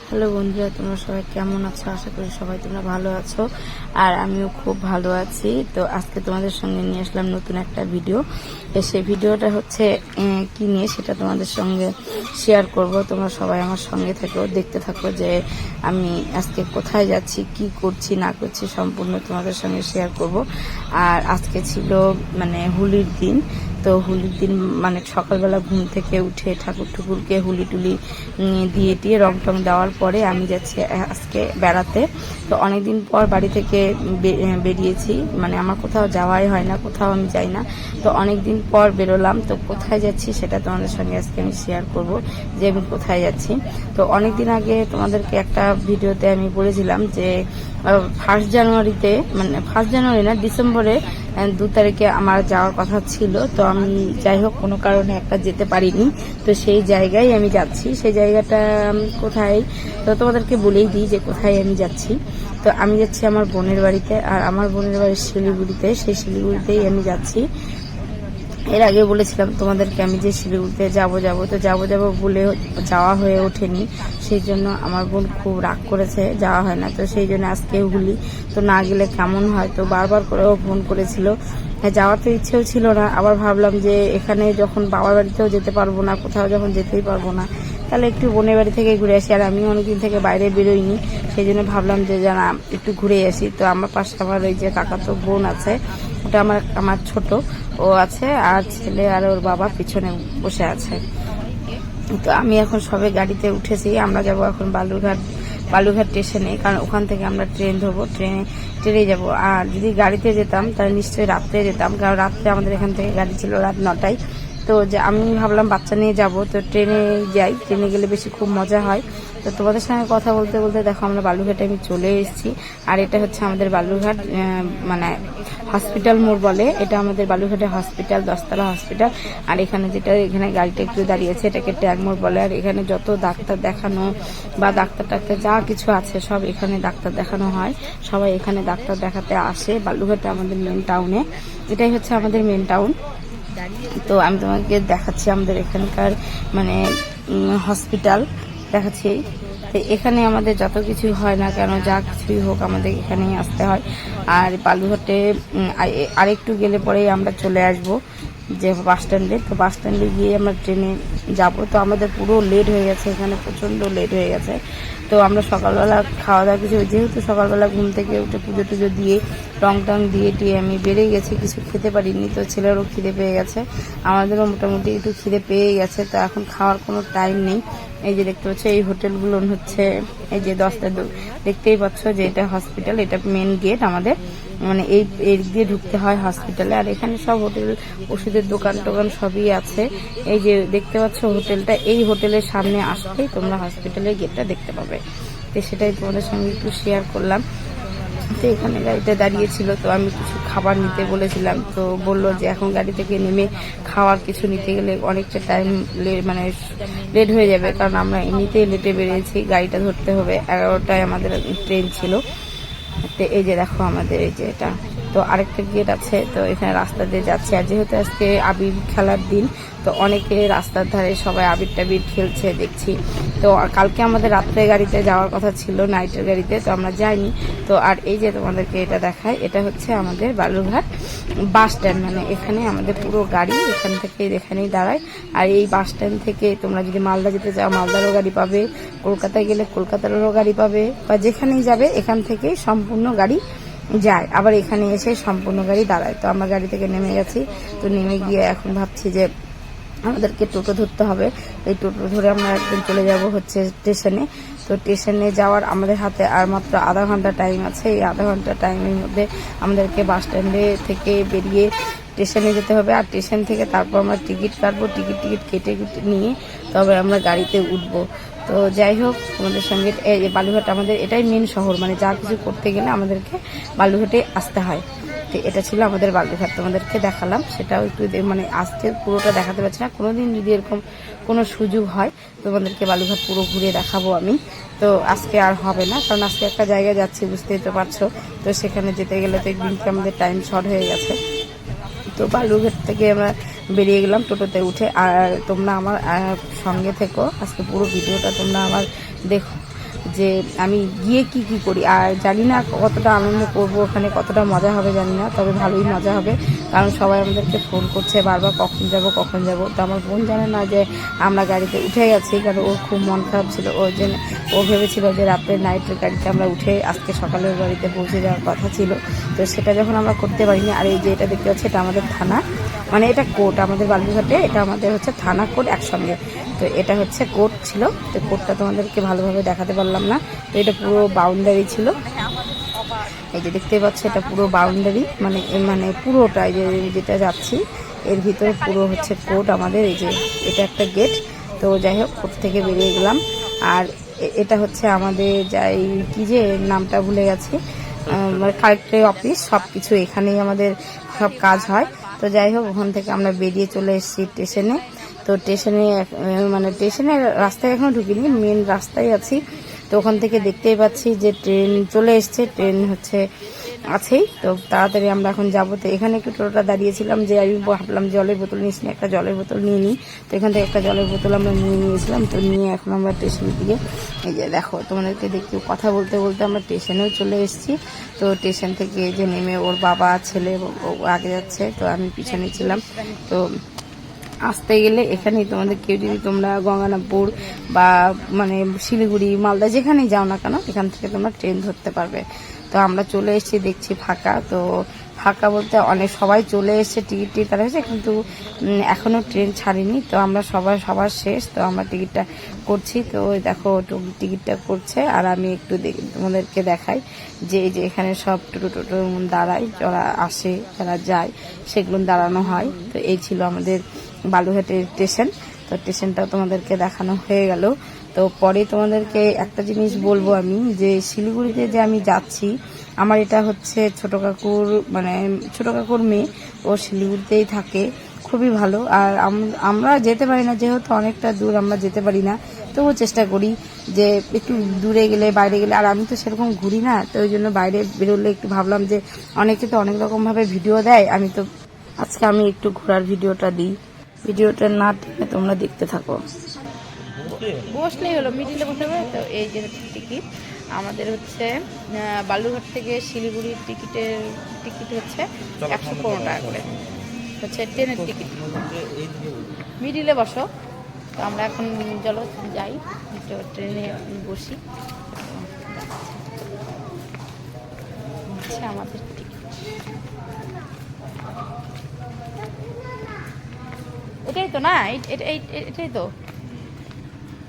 Hello বন্ধুরা, তোমরা সবাই কেমন আছো? আশা করি সবাই তোমরা ভালো আছো, আর আমিও খুব ভালো আছি। তো আজকে তোমাদের সঙ্গে নিয়ে আসলাম নতুন একটা ভিডিও। সেই ভিডিওটা হচ্ছে কি নিয়ে সেটা তোমাদের সঙ্গে শেয়ার করব। তোমরা সবাই আমার সঙ্গে থাকো, দেখতে থাকো যে আমি আজকে কোথায় যাচ্ছি, কি করছি না করছি সম্পূর্ণ তোমাদের সঙ্গে শেয়ার করব। আর আজকে ছিল মানে হোলির দিন। তো হোলির দিন মানে সকালবেলা ঘুম থেকে উঠে ঠাকুর ঠুকুরকে হুলি টুলি দিয়ে টিয়ে রং টং দেওয়ার পরে আমি যাচ্ছি আজকে বেড়াতে। তো অনেকদিন পর বাড়ি থেকে বেরিয়েছি, মানে আমার কোথাও যাওয়াই হয় না, কোথাও আমি যাই না। তো অনেকদিন পর বেরোলাম। তো কোথায় যাচ্ছি সেটা তোমাদের সঙ্গে আজকে আমি শেয়ার করব যে আমি কোথায় যাচ্ছি। তো অনেকদিন আগে তোমাদেরকে একটা ভিডিওতে আমি বলেছিলাম যে 1 জানুয়ারিতে, মানে 1 জানুয়ারি না, ডিসেম্বরে 2 তারিখে আমার যাওয়ার কথা ছিল। তো আমি যাই হোক কোনো কারণে একটা যেতে পারিনি। তো সেই জায়গায় আমি যাচ্ছি। সেই জায়গাটা কোথায় তো তোমাদেরকে বলেই দিই যে কোথায় আমি যাচ্ছি। তো আমি যাচ্ছি আমার বোনের বাড়িতে, আর আমার বোনের বাড়ি শিলিগুড়িতে। সেই শিলিগুড়িতেই আমি যাচ্ছি। এর আগে বলেছিলাম তোমাদেরকে আমি যে শিলিগুড়িতে যাবো বলে যাওয়া হয়ে ওঠেনি। সেই জন্য আমার বোন খুব রাগ করেছে, যাওয়া হয় না। তো সেই জন্য আজকে ভুলি, তো না গেলে কেমন হয়। তো বারবার করেও ফোন করেছিল, যাওয়ার তো ইচ্ছেও ছিল না। আবার ভাবলাম যে এখানে যখন বাবার বাড়িতেও যেতে পারবো না, কোথাও যখন যেতেই পারবো না, তাহলে একটু বোনের বাড়ি থেকে ঘুরে আসি। আর আমি অনেকদিন থেকে বাইরে বেরোইনি, সেই জন্য ভাবলাম যে জানা একটু ঘুরে আসি। তো আমার পাশে আমার ওই যে কাকাতো বোন আছে, ওটা আমার ছোট, ও আছে, আর ছেলে আর ওর বাবা পিছনে বসে আছে। তো আমি এখন সবে গাড়িতে উঠেছি। আমরা যাব এখন বালুরঘাট স্টেশনে, কারণ ওখান থেকে আমরা ট্রেন ধরবো। ট্রেনে যাব। আর যদি গাড়িতে যেতাম তাহলে নিশ্চয়ই রাত্রে যেতাম, কারণ রাত্রে আমাদের এখান থেকে গাড়ি ছিল রাত 9টায়। তো যে আমি ভাবলাম বাচ্চা নিয়ে যাব, তো ট্রেনে যাই, ট্রেনে গেলে বেশি খুব মজা হয়। তো তোমাদের সঙ্গে কথা বলতে বলতে দেখো আমরা বালুরঘাটে আমি চলে এসেছি। আর এটা হচ্ছে আমাদের বালুরঘাট মানে হসপিটাল মোড় বলে, এটা আমাদের বালুরঘাটের হসপিটাল, 10তলা হসপিটাল। আর এখানে গাড়িটা একটু দাঁড়িয়েছে, এটাকে ট্যাগ মোড় বলে। আর এখানে যত ডাক্তার দেখানো বা ডাক্তার যা কিছু আছে সব এখানে ডাক্তার দেখানো হয়। সবাই এখানে ডাক্তার দেখাতে আসে। বালুরঘাটে আমাদের মেন টাউনে, এটাই হচ্ছে আমাদের মেন টাউন। তো আমি তোমাকে দেখাচ্ছি আমাদের এখানকার মানে হসপিটাল দেখাচ্ছি। তো এখানে আমাদের যত কিছু হয় না কেন, যা কিছুই হোক আমাদের এখানেই আসতে হয়। আর বালুরঘাটে আরেকটু গেলে পরেই আমরা চলে আসব যে বাস স্ট্যান্ডে। তো বাস স্ট্যান্ডে গিয়ে আমরা ট্রেনে যাব। তো আমাদের পুরো লেট হয়ে গেছে, এখানে প্রচণ্ড লেট হয়ে গেছে। তো আমরা সকালবেলা খাওয়া দাওয়া কিছু, যেহেতু সকালবেলা ঘুম থেকে উঠে পুজো টুজো দিয়ে রং টং দিয়ে আমি বেরিয়ে গেছি, কিছু খেতে পারিনি। তো ছেলেরও খিদে পেয়ে গেছে, আমাদেরও মোটামুটি একটু খিদে পেয়ে গেছে। তো এখন খাওয়ার কোনো টাইম নেই। এই যে দেখতে পাচ্ছ এই হোটেলগুলো হচ্ছে, এই যে 10টা দেখতেই পাচ্ছ যে এটা হসপিটাল, এটা মেন গেট আমাদের, মানে এই দিয়ে ঢুকতে হয় হসপিটালে। আর এখানে সব হোটেল, ওষুধের দোকান টোকান সবই আছে। এই যে দেখতে পাচ্ছ হোটেলটা, এই হোটেলের সামনে আসলেই তোমরা হসপিটালের গেটটা দেখতে পাবে। তো সেটাই তোমাদের সঙ্গে একটু শেয়ার করলাম। তো এখানে গাড়িটা দাঁড়িয়েছিল, তো আমি কিছু খাবার নিতে বলেছিলাম। তো বললো যে এখন গাড়ি থেকে নেমে খাওয়ার কিছু নিতে গেলে অনেকটা টাইম মানে লেট হয়ে যাবে, কারণ আমরা এমনিতেই লেটে বেরিয়েছি, গাড়িটা ধরতে হবে। 11টায় আমাদের ট্রেন ছিল। তো এই যে দেখো আমাদের এই যে এটা, তো আরেকটা গেট আছে। তো এখানে রাস্তা দিয়ে যাচ্ছে। আর যেহেতু আজকে আবির খেলার দিন, তো অনেকে রাস্তার ধারে সবাই আবির টাবির খেলছে দেখছি। তো কালকে আমাদের রাত্রে গাড়িতে যাওয়ার কথা ছিল, নাইটের গাড়িতে, তো আমরা যাইনি। তো আর এই যে তোমাদেরকে এটা দেখায়, এটা হচ্ছে আমাদের বালুরঘাট বাস স্ট্যান্ড, মানে এখানে আমাদের পুরো গাড়ি এখান থেকে এখানেই দাঁড়ায়। আর এই বাস স্ট্যান্ড থেকে তোমরা যদি মালদা যেতে চাও মালদারও গাড়ি পাবে, কলকাতায় গেলে কলকাতারও গাড়ি পাবে, বা যেখানেই যাবে এখান থেকেই সম্পূর্ণ গাড়ি যায়। আবার এখানে এসে সম্পূর্ণ গাড়ি দাঁড়ায়। তো আমরা গাড়ি থেকে নেমে গেছি। তো নেমে গিয়ে এখন ভাবছি যে আমাদেরকে টোটো ধরতে হবে। এই টোটো ধরে আমরা একদিন চলে যাব হচ্ছে স্টেশনে। তো স্টেশনে যাওয়ার আমাদের হাতে আর মাত্র আধা ঘন্টা টাইম আছে। এই আধা ঘন্টা টাইমের মধ্যে আমাদেরকে বাস স্ট্যান্ডে থেকে বেরিয়ে স্টেশনে যেতে হবে। আর স্টেশন থেকে তারপর আমরা টিকিট কাটবো, টিকিট কেটে নিয়ে তবে আমরা গাড়িতে উঠবো। তো যাই হোক তোমাদের সঙ্গে বালুরঘাট আমাদের এটাই মেন শহর, মানে যা কিছু করতে গেলে আমাদেরকে বালুরঘাটে আসতে হয়। তো এটা ছিল আমাদের বালুরঘাট, তোমাদেরকে দেখালাম। সেটাও একটু মানে আজকে পুরোটা দেখাতে পারছি না, কোনোদিন যদি এরকম কোনো সুযোগ হয় তোমাদেরকে বালুরঘাট পুরো ঘুরে দেখাবো আমি। তো আজকে আর হবে না, কারণ আজকে একটা জায়গায় যাচ্ছি, বুঝতেই তো পারছো। তো সেখানে যেতে গেলে তো একদিনকে আমাদের টাইম শর্ট হয়ে গেছে। তো বালুরঘাট থেকে আমরা বেরিয়ে গেলাম টোটোতে উঠে। আর তোমরা আমার সঙ্গে থেকো, আজকে পুরো ভিডিওটা তোমরা আমার দেখো। যে আমি গিয়ে কি কি করি। আর জানি না কতটা আনন্দ করব ওখানে, কতটা মজা হবে জানি না, তবে ভালোই মজা হবে। কারণ সবাই আমাদেরকে ফোন করছে বারবার, কখন যাব কখন যাব। তো আমার বোন জানে না যে আমরা গাড়িতে উঠে গেছি, কারণ ওর খুব মন খারাপ ছিল। ও ভেবেছিল যে রাত্রে নাইটের গাড়িতে আমরা উঠে আজকে সকালে ওর বাড়িতে পৌঁছে যাওয়ার কথা ছিল। তো সেটা যখন আমরা করতে পারিনি। আর এই যে এটা দেখতে পাচ্ছি, এটা আমাদের থানা, মানে এটা কোর্ট আমাদের বালুরঘাটে, এটা আমাদের হচ্ছে থানা কোর্ট একসঙ্গে। তো এটা হচ্ছে কোর্ট ছিল, তো কোর্টটা তোমাদেরকে ভালোভাবে দেখাতে পারলাম না। তো এটা পুরো বাউন্ডারি ছিল, এই যে দেখতে পাচ্ছ এটা পুরো বাউন্ডারি, মানে মানে পুরোটা এই যে যেটা যাচ্ছি এর ভিতরে পুরো হচ্ছে কোর্ট আমাদের। এই যে এটা একটা গেট। তো যাই হোক, কোর্ট থেকে বেরিয়ে গেলাম। আর এটা হচ্ছে আমাদের যাই কি যে নামটা ভুলে গেছি, কালেক্টর অফিস, সব কিছু এখানেই আমাদের সব কাজ হয়। তো যাই হোক, ওখান থেকে আমরা বেরিয়ে চলে এসেছি স্টেশনে। তো মানে স্টেশনের রাস্তায় এখনো ঢুকিনি, মেন রাস্তায় আছি। তো ওখান থেকে দেখতেই পাচ্ছি যে ট্রেন চলে এসছে, ট্রেন হচ্ছে আছেই। তো তাড়াতাড়ি আমরা এখন যাবো। তো এখানে একটু টোটোটা দাঁড়িয়েছিলাম, যে আমি ভাবলাম জলের বোতল নিস নি, একটা জলের বোতল নিয়ে নিই। তো এখান থেকে একটা জলের বোতল আমরা নিয়ে নিয়েছিলাম। তো নিয়ে এখন আমরা স্টেশনের দিকে, এই যে দেখো তোমাদেরকে দেখতে কথা বলতে বলতে আমরা স্টেশনেও চলে এসেছি। তো স্টেশন থেকে যে নেমে ওর বাবা ছেলে আগে যাচ্ছে, তো আমি পিছনে ছিলাম। তো আসতে গেলে এখানেই তোমাদের কেউ যদি তোমরা গঙ্গারামপুর বা মানে শিলিগুড়ি মালদা যেখানেই যাও না কেন, এখান থেকে তোমরা ট্রেন ধরতে পারবে। তো আমরা চলে এসেছি, দেখছি ফাঁকা। তো ফাঁকা বলতে অনেক সবাই চলে এসছে, টিকিট কাটা হয়েছে, কিন্তু এখনও ট্রেন ছাড়েনি। তো আমরা সবার শেষ, তো আমরা টিকিটটা করছি। তো ওই দেখো টিকিটটা করছে, আর আমি একটু তোমাদেরকে দেখাই যে এই যে এখানে সব টোটো দাঁড়ায়, যারা আসে যারা যায় সেগুলো দাঁড়ানো হয়। তো এই ছিল আমাদের বালুরঘাটের স্টেশন। তো স্টেশনটাও তোমাদেরকে দেখানো হয়ে গেল। তো পরে তোমাদেরকে একটা জিনিস বলবো আমি, যে শিলিগুড়িতে যে আমি যাচ্ছি, আমার এটা হচ্ছে ছোট কাকুর মেয়ে, ও শিলিগুড়িতেই থাকে, খুবই ভালো। আর আমরা যেতে পারি না, যেহেতু অনেকটা দূর আমরা যেতে পারি না, তবুও চেষ্টা করি যে একটু দূরে গেলে, বাইরে গেলে। আর আমি তো সেরকম ঘুরি না, তো ওই জন্য বাইরে বেরোলে একটু ভাবলাম যে অনেকে তো অনেক রকমভাবে ভিডিও দেয়, আজকে আমি একটু ঘোরার ভিডিওটা দিই। ভিডিওটা না টেনে তোমরা দেখতে থাকো। বসলেই হলো, মিডিলে বসে হবে। তো এই যে টিকিট আমাদের হচ্ছে বালুরঘাট থেকে শিলিগুড়ির টিকিট হচ্ছে 115 টাকা করে, হচ্ছে ট্রেনের টিকিট। মিডিলে বসো। তো আমরা এখন চলো যাই, ট্রেনে বসি। আমাদের টিকিট এটাই তো না, এটাই তো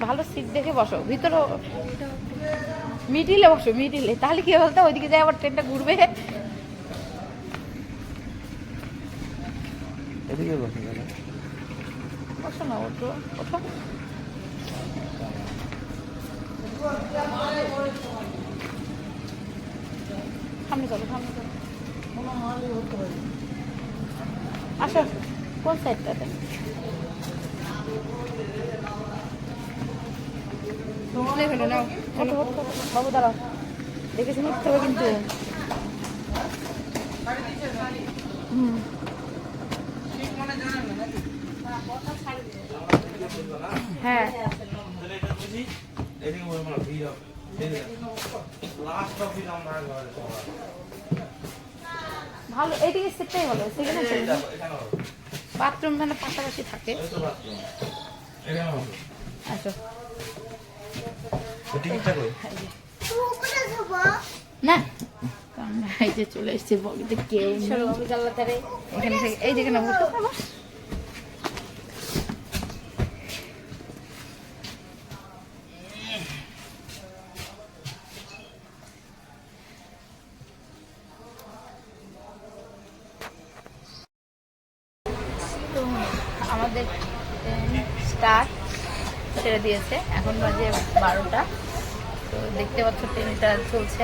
ভালো সিট দেখে বসো, ভিতরে মিডিলে বসো, মিডিলে। তাহলে কি বলতো, ওইদিকে যাই আবার ট্রেনটা ঘুরবে। এদিকে বসো না, ওঠো ওঠো। সামনে চলো, সামনে চলো। আসো, কোন সাইডটাতে? বাবু দাঁড়াও, দেখে শুনে উঠতে হবে কিন্তু। হ্যাঁ, ভালো, এইদিকে সিটটাই ভালো, সেখানে বাথরুম মানে পাশাপাশি থাকে। আচ্ছা, না আমরা এই যে চলে এসেছি বগিতে, কেউ এখানে থেকে এই যেখানে আমাদের স্টার্ট ছেড়ে দিয়েছে, এখন বাজে 12টা। তো দেখতে পাচ্ছ ট্রেনটা চলছে।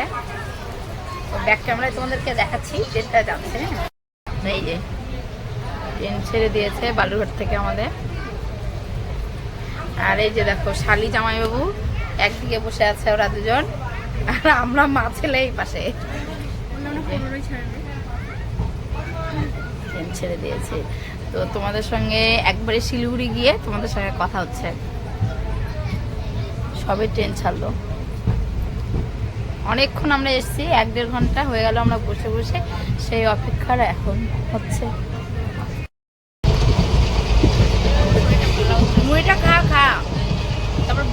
তো ব্যাক ক্যামেরায় তোমাদেরকে দেখাচ্ছি ট্রেনটা যাচ্ছে। এই যে ট্রেন ছেড়ে দিয়েছে বালুরঘাট থেকে আমাদের। আর এই যে দেখো শালি জামাইবাবু একদিকে বসে আছে, ওরা দুজন, আর আমরা মা ছেলে এই পাশে। ট্রেন ছেড়ে দিয়েছে। তো তোমাদের সঙ্গে একবারে শিলিগুড়ি গিয়ে তোমাদের সঙ্গে কথা হচ্ছে। সবে ট্রেন ছাড়লো। অনেকক্ষণ আমরা এসেছি, 1-1.5 ঘন্টা হয়ে গেল আমরা বসে বসে, সেই অপেক্ষার এখন হচ্ছে। মুড়িটা খা খা, তারপর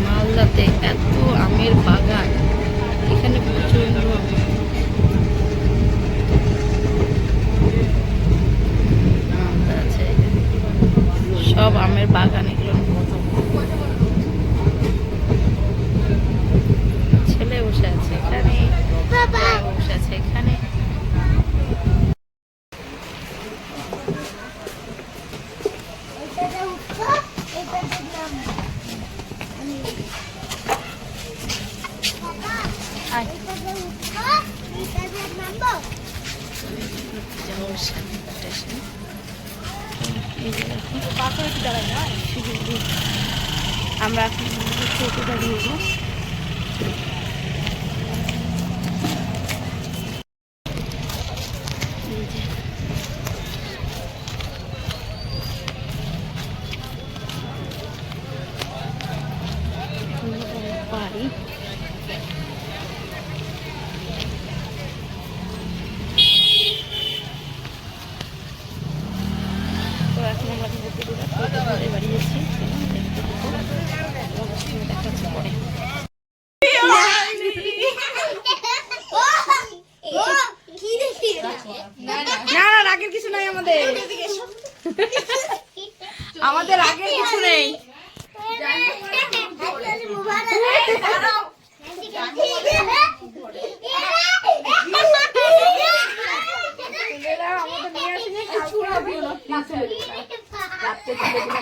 মালদাতে এত আমের বাগান, এখানে প্রচন্ড আছে, সব আমের বাগান। এগুলো ছেলে বসে আছে এখানে, বসে আছে এখানে। আমরা দাঁড়িয়ে বাড়ি। তো এখন আমরা ঘুরে বাড়িয়েছি, দেখাচ্ছি পরে। না না, রাগের কিছু নাই আমাদের, আমাদের রাগের কিছু নেই।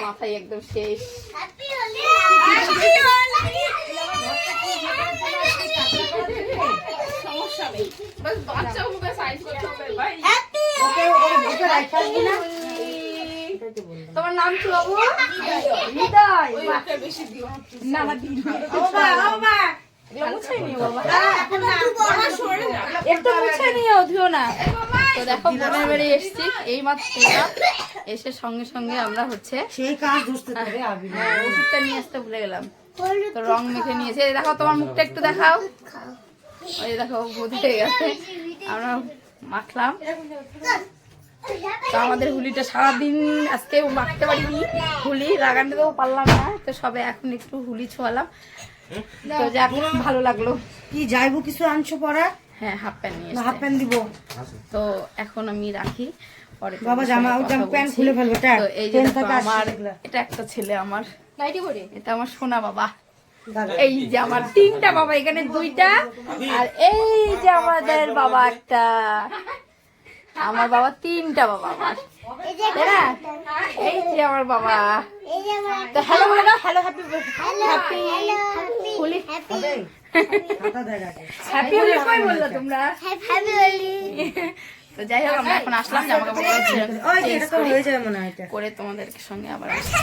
মাথায় একদম শেষ। তোমার নাম কি বাবু? একটু মুছে নিও, ধুও না। তো দেখো বোনের বাড়ি এসছি এই মাত্র, এসে সঙ্গে সঙ্গে আমরা হচ্ছে ওষুধটা নিয়ে আসতে ভুলে গেলাম, তো রং মেখে নিয়েছে। দেখো তোমার মুখটা একটু দেখাও, ওই দেখো ভূত হয়ে গেছে। আমরা মাখলাম, তো আমাদের হুলিটা সারাদিন আজকে মাখতে পারিনি, হুলি লাগানোতেও পারলাম না, তো সবে এখন একটু হুলি ছোয়ালাম। তো যাক ভালো লাগলো। কি যাইবো কিছু আনছো পরে? হ্যাঁ, হাফ প্যান্ট নিয়ে, হাফ প্যান্ট দিব। তো এখন আমি রাখি, পরে বাবা জামা প্যান্ট খুলে ফেলবে। তো এই যে আমার এটা একটা ছেলে, আমার এটা আমার সোনা বাবা। এই যে আমার 3টা বাবা, এখানে 2টা, আর এই যে আমাদের বাবা একটা। আমার বাবা 3টা বাবা আমার, তাই না? এই যে আমার বাবা। তো হ্যালো বলো, hello, happy happy Holi, happy Holi কই বললো তোমরা? হ্যাপি হোলি। তো যাই হোক, আমরা এখন আসলাম জামা কাপড় করে তোমাদের সঙ্গে আবার আসছি।